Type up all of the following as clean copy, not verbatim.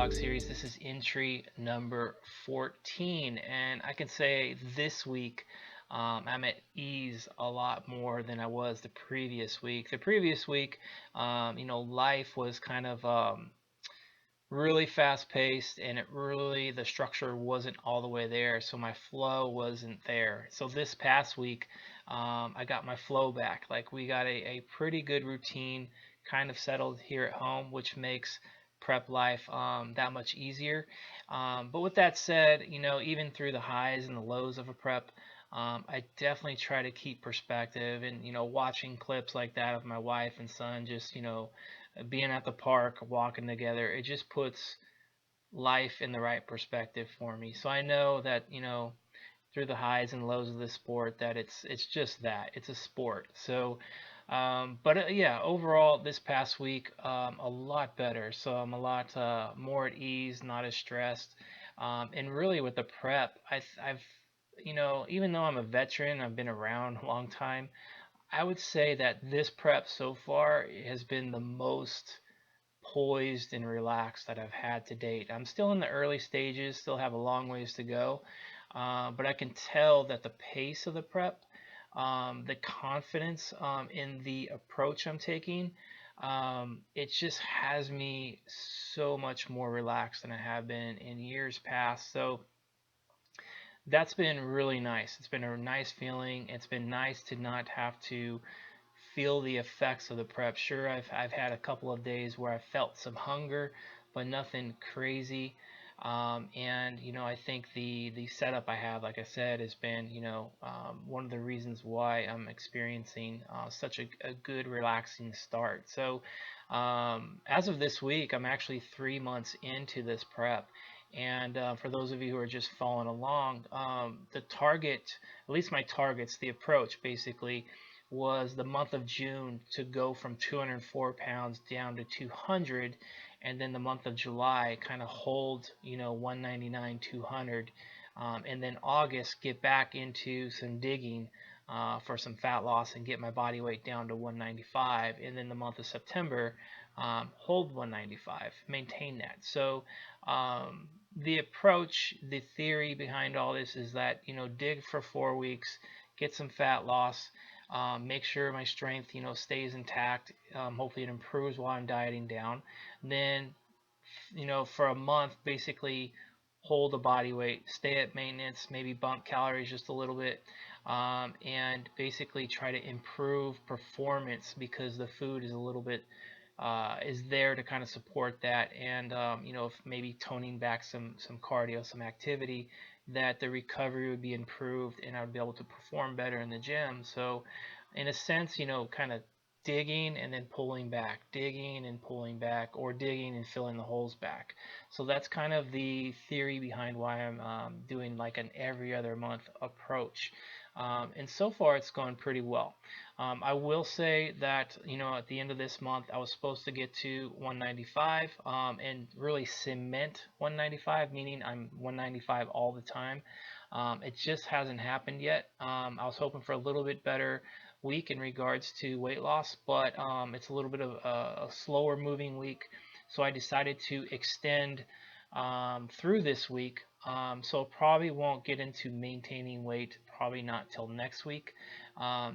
vlog series. This is entry number 14, and I can say this week I'm at ease a lot more than I was the previous week. The previous week, life was kind of really fast paced, and the structure wasn't all the way there, so my flow wasn't there. So this past week, I got my flow back. Like, we got a pretty good routine kind of settled here at home, which makes prep life that much easier. But with that said, even through the highs and the lows of a prep, I definitely try to keep perspective, and watching clips like that of my wife and son just being at the park, walking together, it just puts life in the right perspective for me. So I know that, through the highs and lows of the sport, that it's just that. It's a sport. So but yeah, overall this past week, a lot better. So I'm a lot more at ease, not as stressed. And really with the prep, I've even though I'm a veteran, I've been around a long time, I would say that this prep so far has been the most poised and relaxed that I've had to date. I'm still in the early stages, still have a long ways to go, but I can tell that the pace of the prep, the confidence in the approach I'm taking, it just has me so much more relaxed than I have been in years past. So that's been really nice. It's been a nice feeling. It's been nice to not have to feel the effects of the prep. Sure, I've had a couple of days where I felt some hunger, but nothing crazy. And I think the setup I have, like I said, has been one of the reasons why I'm experiencing such a good relaxing start. So as of this week, I'm actually 3 months into this prep. And for those of you who are just following along, the target, at least my targets, the approach basically was the month of June to go from 204 pounds down to 200, and then the month of July kind of hold 199, 200, and then August get back into some digging for some fat loss and get my body weight down to 195, and then the month of September hold 195, maintain that. So the approach, the theory behind all this is that dig for 4 weeks, get some fat loss, make sure my strength stays intact. Hopefully it improves while I'm dieting down. Then for a month, basically hold the body weight, stay at maintenance, maybe bump calories just a little bit, and basically try to improve performance because the food is a little bit is there to kind of support that, and if maybe toning back some cardio, some activity, that the recovery would be improved and I'd be able to perform better in the gym. So in a sense, kind of digging and then pulling back, digging and pulling back, or digging and filling the holes back. So that's kind of the theory behind why I'm doing like an every other month approach. And so far it's gone pretty well. I will say that at the end of this month I was supposed to get to 195 and really cement 195, meaning I'm 195 all the time. It just hasn't happened yet. I was hoping for a little bit better week in regards to weight loss, but it's a little bit of a slower moving week. So I decided to extend through this week. So probably won't get into maintaining weight, probably not till next week.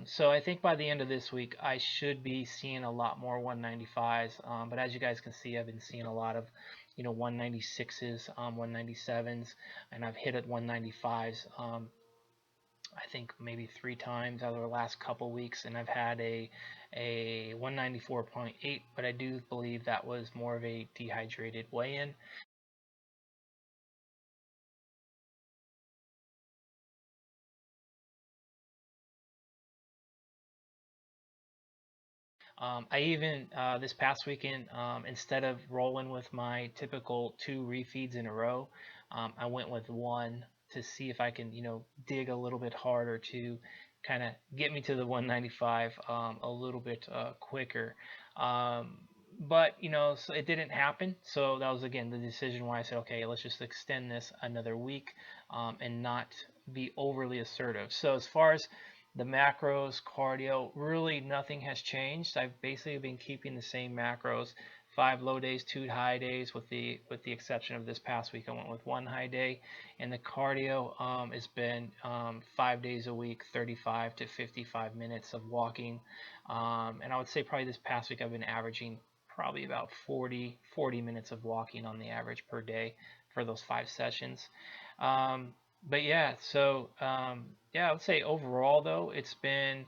So I think by the end of this week, I should be seeing a lot more 195s. But as you guys can see, I've been seeing a lot of 196s, 197s, and I've hit at 195s. I think maybe 3 times out of the last couple weeks, and I've had a 194.8, but I do believe that was more of a dehydrated weigh-in. I even this past weekend, instead of rolling with my typical 2 refeeds in a row, I went with one to see if I can, dig a little bit harder to kind of get me to the 195 a little bit quicker. Um, but so it didn't happen. So that was again the decision why I said, okay, let's just extend this another week and not be overly assertive. So as far as the macros, cardio, really nothing has changed. I've basically been keeping the same macros, 5 low days, 2 high days, with the exception of this past week. I went with 1 high day, and the cardio has been 5 days a week, 35 to 55 minutes of walking, and I would say probably this past week I've been averaging probably about 40 minutes of walking on the average per day for those 5 sessions. But yeah, so yeah, I would say overall though it's been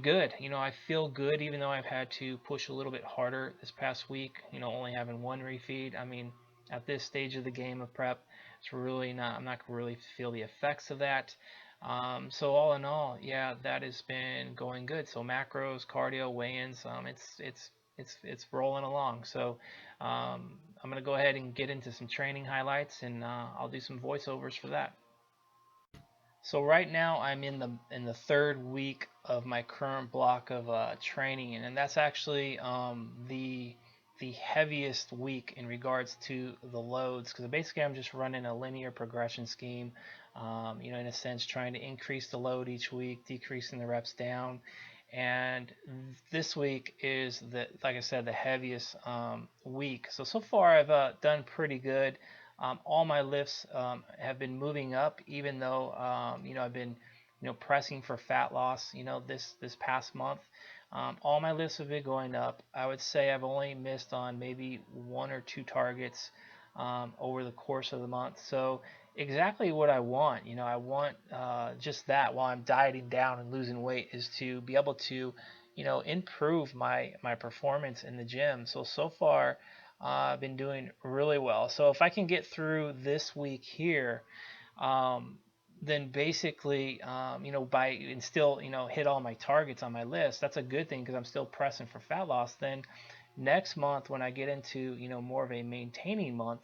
good. I feel good even though I've had to push a little bit harder this past week. Only having one refeed. I mean, at this stage of the game of prep, it's really not. I'm not really feel the effects of that. So all in all, yeah, that has been going good. So macros, cardio, weigh-ins, it's rolling along. So I'm gonna go ahead and get into some training highlights, and I'll do some voiceovers for that. So right now I'm in the third week of my current block of training, and that's actually the heaviest week in regards to the loads, because basically I'm just running a linear progression scheme, in a sense trying to increase the load each week, decreasing the reps down. And this week is like I said, the heaviest week. So far I've done pretty good. All my lifts have been moving up, even though I've been pressing for fat loss. This past month, all my lifts have been going up. I would say I've only missed on maybe one or two targets over the course of the month. So exactly what I want. I want just that while I'm dieting down and losing weight is to be able to improve my performance in the gym. So far I've been doing really well. So if I can get through this week here, um, then basically, by and still, hit all my targets on my list, that's a good thing because I'm still pressing for fat loss. Then next month, when I get into, more of a maintaining month,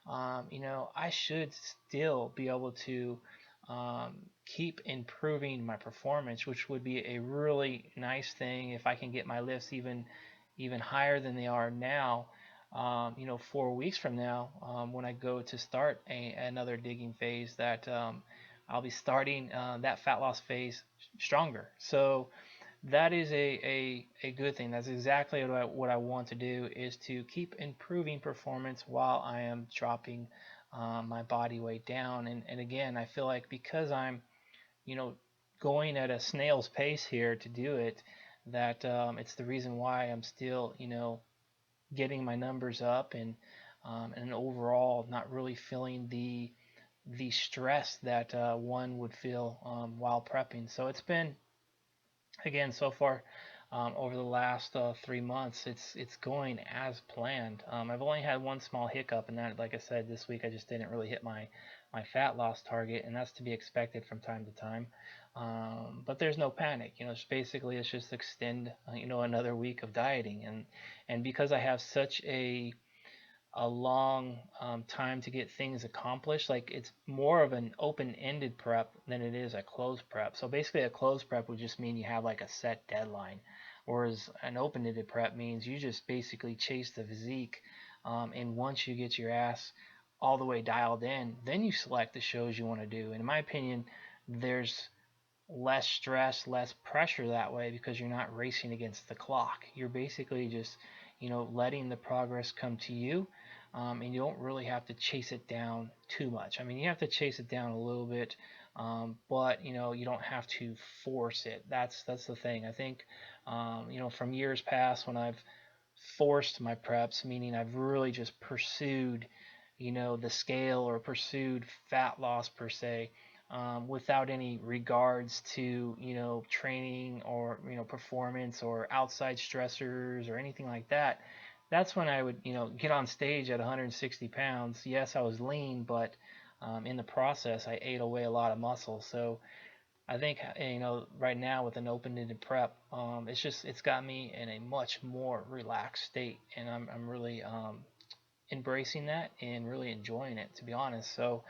I should still be able to keep improving my performance, which would be a really nice thing if I can get my lifts even higher than they are now. 4 weeks from now, when I go to start another digging phase, that I'll be starting that fat loss phase stronger. So that is a good thing. That's exactly what I want to do, is to keep improving performance while I am dropping my body weight down. And again, I feel like because I'm you know going at a snail's pace here to do it, that it's the reason why I'm still getting my numbers up, and overall not really feeling the stress that one would feel while prepping. So it's been, again, so far over the last 3 months, it's going as planned. I've only had one small hiccup, and that, like I said, this week I just didn't really hit my fat loss target, and that's to be expected from time to time. But there's no panic. It's just extend another week of dieting, and because I have such a long time to get things accomplished. Like, it's more of an open-ended prep than it is a closed prep. So basically, a closed prep would just mean you have like a set deadline, whereas an open-ended prep means you just basically chase the physique. And once you get your ass all the way dialed in, then you select the shows you want to do. And in my opinion, there's less stress, less pressure that way, because you're not racing against the clock. You're basically just, letting the progress come to you, and you don't really have to chase it down too much. I mean, you have to chase it down a little bit, but you don't have to force it. That's the thing. I think, from years past when I've forced my preps, meaning I've really just pursued, the scale, or pursued fat loss per se, without any regards to training, or performance, or outside stressors, or anything like that. That's when I would get on stage at 160 pounds. Yes, I was lean, but in the process I ate away a lot of muscle. So I think right now with an open-ended prep, it's got me in a much more relaxed state, and I'm really embracing that and really enjoying it, to be honest. So,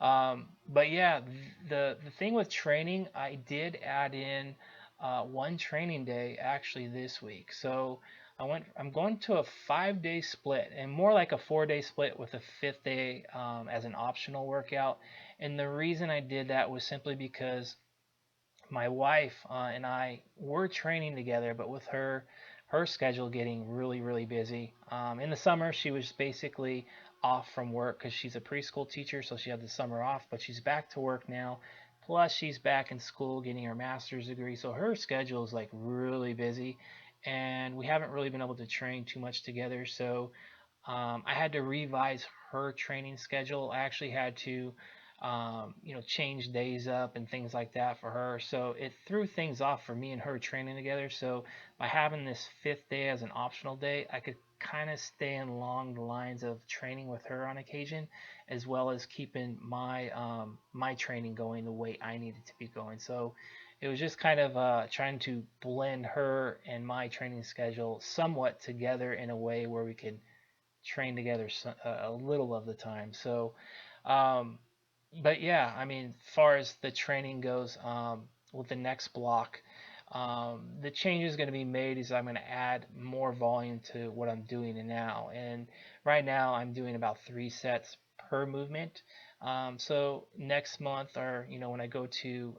but yeah, the thing with training, I did add in one training day actually this week. So I'm going to a 5 day split, and more like a 4 day split with a fifth day as an optional workout. And the reason I did that was simply because my wife and I were training together, but with her her schedule getting really, really busy. In the summer, she was basically off from work because she's a preschool teacher, so she had the summer off, but she's back to work now. Plus, she's back in school getting her master's degree, so her schedule is like really busy, and we haven't really been able to train too much together. So I had to revise her training schedule. I actually had to, change days up and things like that for her. So it threw things off for me and her training together. So by having this fifth day as an optional day, I could kind of stay along the lines of training with her on occasion, as well as keeping my training going the way I needed to be going. So it was just kind of trying to blend her and my training schedule somewhat together in a way where we could train together a little of the time. So, um, but yeah, I mean, as far as the training goes, with the next block, the change is going to be made is I'm going to add more volume to what I'm doing now. And right now I'm doing about 3 sets per movement. So next month, or when I go to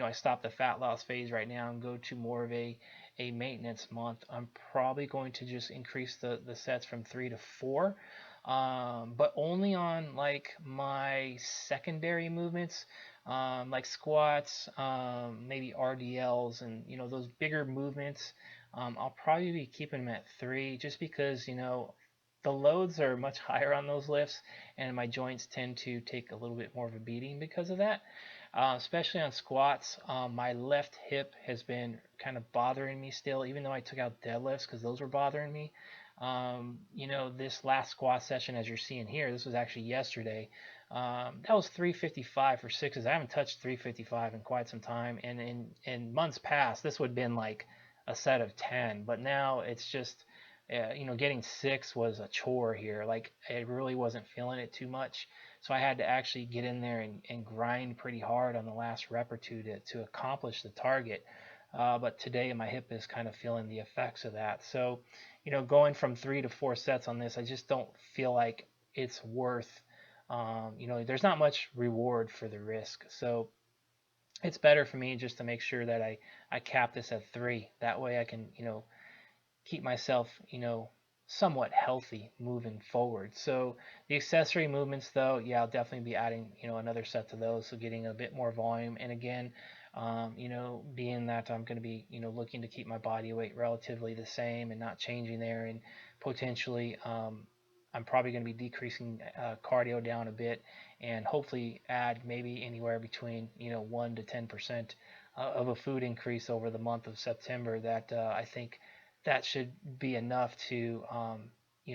I stop the fat loss phase right now and go to more of a maintenance month, I'm probably going to just increase the sets from 3 to 4, but only on like my secondary movements, like squats, maybe RDLs, and those bigger movements. I'll probably be keeping them at 3, just because the loads are much higher on those lifts, and my joints tend to take a little bit more of a beating because of that. Especially on squats. My left hip has been kind of bothering me still, even though I took out deadlifts because those were bothering me. This last squat session, as you're seeing here, this was actually yesterday. That was 355 for sixes. I haven't touched 355 in quite some time, and in months past, this would have been like a set of 10. But now it's just, getting six was a chore here. Like I really wasn't feeling it too much. So I had to actually get in there and grind pretty hard on the last rep or two to accomplish the target. But today my hip is kind of feeling the effects of that. So, going from 3 to 4 sets on this, I just don't feel like it's worth, there's not much reward for the risk. So it's better for me just to make sure that I cap this at 3. That way I can, keep myself, somewhat healthy moving forward. So the accessory movements, though, yeah, I'll definitely be adding, another set to those, so getting a bit more volume. And again, being that I'm going to be, looking to keep my body weight relatively the same and not changing there, and potentially, I'm probably going to be decreasing cardio down a bit, and hopefully add maybe anywhere between 1 to 10% of a food increase over the month of September. That I think that should be enough to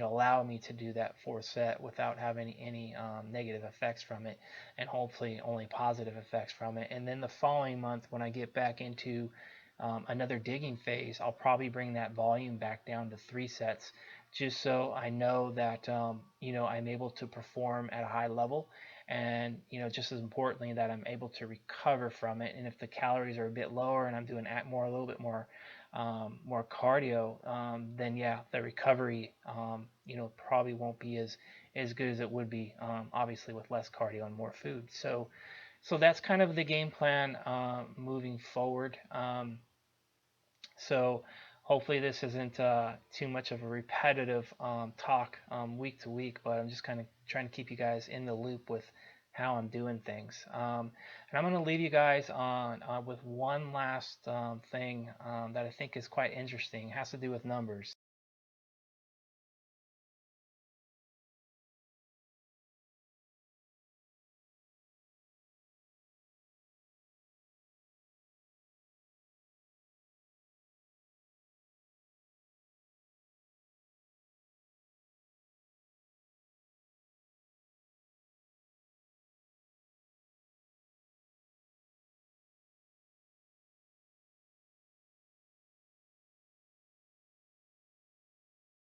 allow me to do that fourth set without having any negative effects from it, and hopefully only positive effects from it. And then the following month, when I get back into another digging phase, I'll probably bring that volume back down to 3 sets, just so I know that I'm able to perform at a high level, and just as importantly that I'm able to recover from it. And if the calories are a bit lower and I'm doing a little bit more cardio, then yeah, the recovery, probably won't be as good as it would be, obviously with less cardio and more food. So that's kind of the game plan moving forward. So hopefully this isn't too much of a repetitive talk week to week, but I'm just kind of trying to keep you guys in the loop with how I'm doing things. And I'm going to leave you guys on with one last thing that I think is quite interesting. It has to do with numbers.